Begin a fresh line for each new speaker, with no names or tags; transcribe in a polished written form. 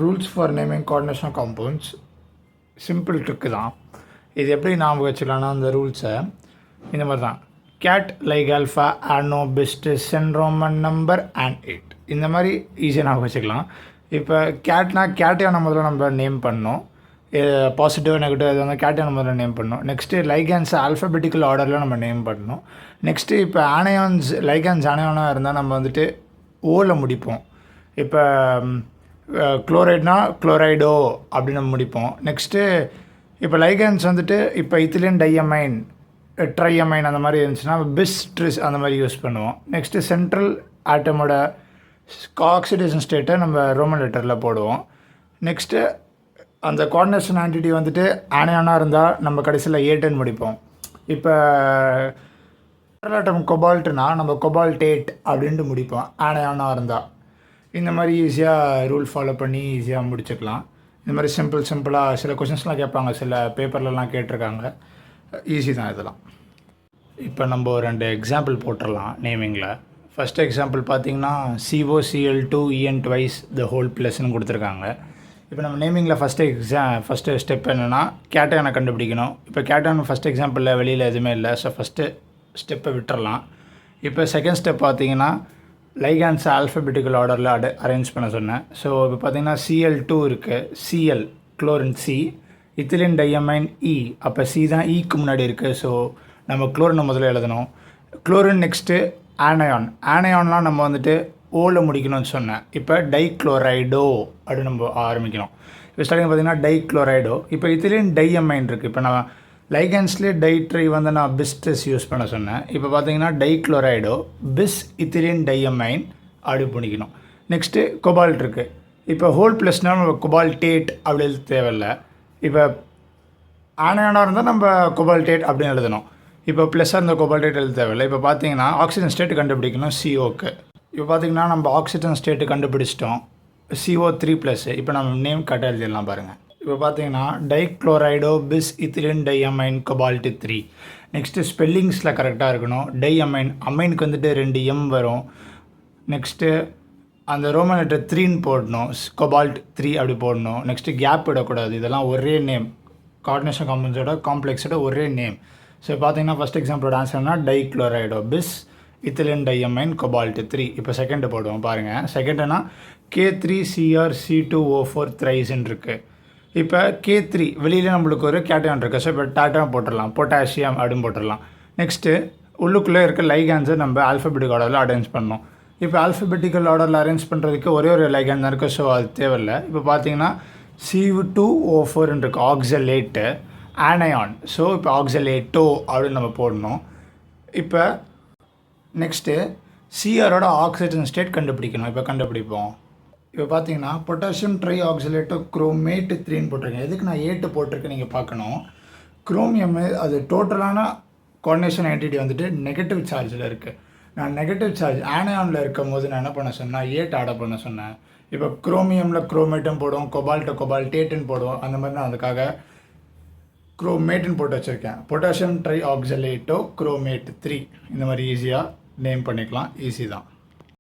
Rules for naming coordination compounds simple trick தான். இது எப்படி ஞாபகம் வச்சுக்கலாம்னா அந்த ரூல்ஸை இந்த மாதிரி தான். கேட் லைக் ஆல்ஃபா ஆனோ பெஸ்ட்டு சென் ரோமன் நம்பர் அண்ட் 8 இந்த மாதிரி ஈஸியாக ஞாபகம் வச்சுக்கலாம். இப்போ கேட்டையான முதல்ல நம்ம நேம் பண்ணோம். பாசிட்டிவ் நெகட்டிவ் அது வந்து கேட்டையான முதல்ல நேம் பண்ணோம். நெக்ஸ்ட்டு லைகான்ஸ் ஆல்ஃபபெட்டிக்கல் ஆர்டரில் நம்ம நேம் பண்ணணும். நெக்ஸ்ட்டு இப்போ லைகான்ஸ் ஆனையானாக இருந்தால் நம்ம வந்துட்டு ஓவில் முடிப்போம். இப்போ குளோரைட்னா குளோரைடோ அப்படின்னு நம்ம முடிப்போம். நெக்ஸ்ட்டு இப்போ லைகான்ஸ் வந்துட்டு இப்போ இத்திலின் டையமைன் ட்ரையமைன் அந்த மாதிரி இருந்துச்சுன்னா பிஸ் அந்த மாதிரி யூஸ் பண்ணுவோம். நெக்ஸ்ட்டு சென்ட்ரல் ஆட்டமோட ஆக்சிடேஷன் ஸ்டேட்டை நம்ம ரோமன் லெட்டரில் போடுவோம். நெக்ஸ்ட்டு அந்த கோஆர்டினேஷன் ஆன்டிட்டி வந்துட்டு ஆனையானாக இருந்தால் நம்ம கடைசியில் 8 முடிப்போம். இப்போ ஆட்டம் கொபால்ட்டுனா நம்ம கொபால்டேட் அப்படின்ட்டு முடிப்போம் ஆனையானாக இருந்தால். இந்த மாதிரி ஈஸியாக ரூல் ஃபாலோ பண்ணி ஈஸியாக முடிச்சுக்கலாம். இந்த மாதிரி சிம்பிளாக சில கொஷின்ஸ்லாம் கேட்பாங்க, சில பேப்பர்லலாம் கேட்டிருக்காங்க. ஈஸி தான் இதெல்லாம். இப்போ நம்ம 2 எக்ஸாம்பிள் போட்டுடலாம் நேமிங்கில். ஃபஸ்ட் எக்ஸாம்பிள் பார்த்திங்கன்னா COCl2En twice the whole ப்ளஸ்ன்னு கொடுத்துருக்காங்க. இப்போ நம்ம நேமிங்கில் ஃபஸ்ட்டு ஸ்டெப் என்னென்னா கேட்டையானை கண்டுபிடிக்கணும். இப்போ கேட்டையான ஃபஸ்ட் எக்ஸாம்பிளில் வெளியில் எதுவுமே இல்லை. ஸோ ஃபஸ்ட்டு ஸ்டெப்பை விட்டுறலாம். இப்போ செகண்ட் ஸ்டெப் பார்த்தீங்கன்னா லைகான்ஸ் ஆல்ஃபபெட்டிக்கல் ஆர்டரில் அரேஞ்ச் பண்ண சொன்னேன். ஸோ இப்போ பார்த்தீங்கன்னா Cl2 இருக்குது, Cl chlorine C, இத்திலின் diamine E, அப்போ C தான் ஈக்கு முன்னாடி இருக்குது. ஸோ நம்ம குளோரினை முதல்ல எழுதணும். குளோரின் நெக்ஸ்ட்டு ஆனையான்லாம் நம்ம வந்துட்டு ஓவில் முடிக்கணும்னு சொன்னேன். இப்போ டைக்ளோரைடோ அப்படின்னு நம்ம ஆரம்பிக்கணும். இப்போ ஸ்டார்டிங் பார்த்தீங்கன்னா டைக்ளோரைடோ. இப்போ இத்திலின் டையமைன் இருக்குது. இப்போ நான் லைகான்ஸ்லேயே டைட்ரை வந்து நான் பிஸ்டஸ் யூஸ் பண்ண சொன்னேன். இப்போ பார்த்தீங்கன்னா டைக்ளோரைடோ பிஸ் இத்திலின் டையமைன் அப்படி பண்ணிக்கணும். நெக்ஸ்ட்டு கொபால்ட் இருக்குது. இப்போ ஹோல் ப்ளஸ்னால் நம்ம கொபால்டேட் அப்படி எழுத தேவையில்லை. இப்போ ஆனையானாக இருந்தால் நம்ம கொபால்டேட் அப்படின்னு எழுதணும். இப்போ ப்ளஸ்ஸாக இருந்தால் கொபால்டேட் எழுத தேவையில்லை. இப்போ பார்த்தீங்கன்னா ஆக்சிஜன் ஸ்டேட் கண்டுபிடிக்கணும் COக்கு. இப்போ பார்த்திங்கன்னா நம்ம ஆக்சிஜன் ஸ்டேட்டு கண்டுபிடிச்சிட்டோம் CO3+. இப்போ நம்ம நேம் கரெக்டாக எழுதிடலாம் பாருங்கள். இப்போ பார்த்தீங்கன்னா டைக்ளோரைடோ பிஸ் இத்திலின் டையமைன் கொபால்ட் 3. நெக்ஸ்ட்டு ஸ்பெல்லிங்ஸில் கரெக்டாக இருக்கணும். டையமைன் அமைனுக்கு வந்துட்டு 2 M வரும். நெக்ஸ்ட்டு அந்த ரோமன் லெட்டர் 3ன்னு போடணும். கொபால்ட் 3 அப்படி போடணும். நெக்ஸ்ட்டு கேப் விடக்கூடாது. இதெல்லாம் ஒரே நேம், கோஆர்டினேஷன் காம்பவுண்ட்ஸோட காம்ப்ளெக்ஸோட ஒரே நேம். ஸோ பார்த்தீங்கன்னா ஃபஸ்ட் எக்ஸாம்பிளோட ஆன்சர்னா டைக்ளோரைடோ பிஸ் இத்திலின் டையமைன் கொபால்ட் 3. இப்போ செகண்டு போடுவோம் பாருங்கள். செகண்டுனா K3CrC2O4 த்ரைஸ்ன்னு இருக்குது. இப்போ K3 வெளியில் நம்மளுக்கு ஒரு கேட்டையான் இருக்குது. ஸோ இப்போ டாட்டான் போட்டுடலாம், பொட்டாசியம் அப்படின்னு போட்டுடலாம். நெக்ஸ்ட்டு உள்ளுக்குள்ளே இருக்க லைகான்ஸை நம்ம ஆல்ஃபபெட்டிக் ஆர்டரில் அரேஞ்ச் பண்ணணும். இப்போ ஆல்ஃபபெட்டிக்கல் ஆர்டரில் அரேஞ்ச் பண்ணுறதுக்கு ஒரே ஒரு லைகான் தான் இருக்குது. ஸோ அது தேவையில்லை. இப்போ பார்த்தீங்கன்னா C2O4 இருக்குது ஆக்சலேட்டு ஆனையான். ஸோ இப்போ ஆக்சலேட்டோ அப்படின்னு நம்ம போடணும். இப்போ நெக்ஸ்ட்டு Crோட ஆக்சிஜன் ஸ்டேட் கண்டுபிடிக்கணும். இப்போ கண்டுபிடிப்போம். இப்போ பார்த்தீங்கன்னா பொட்டாசியம் ட்ரை ஆக்சலேட்டோ குரோமேட் 3ன்னு போட்டிருக்கேன். எதுக்கு நான் 8 போட்டிருக்கேன் நீங்கள் பார்க்கணும். குரோமியம் அது டோட்டலான கோஆர்டினேஷன் ஆன்டிட்டி வந்துட்டு நெகட்டிவ் சார்ஜில் இருக்குது. நான் நெகட்டிவ் சார்ஜ் ஆனையானில் இருக்கும் போது நான் என்ன பண்ண சொன்னேன், 8 ஆட் பண்ண சொன்னேன். இப்போ குரோமியமில் குரோமேட்டும் போடுவோம், கொபால்டேட்டுன்னு போடுவோம். அந்த மாதிரி நான் அதுக்காக குரோமேட்டுன்னு போட்டு வச்சுருக்கேன். பொட்டாசியம் ட்ரை ஆக்சலேட்டோ குரோமேட் 3 இந்த மாதிரி ஈஸியாக நேம் பண்ணிக்கலாம். ஈஸி தான்.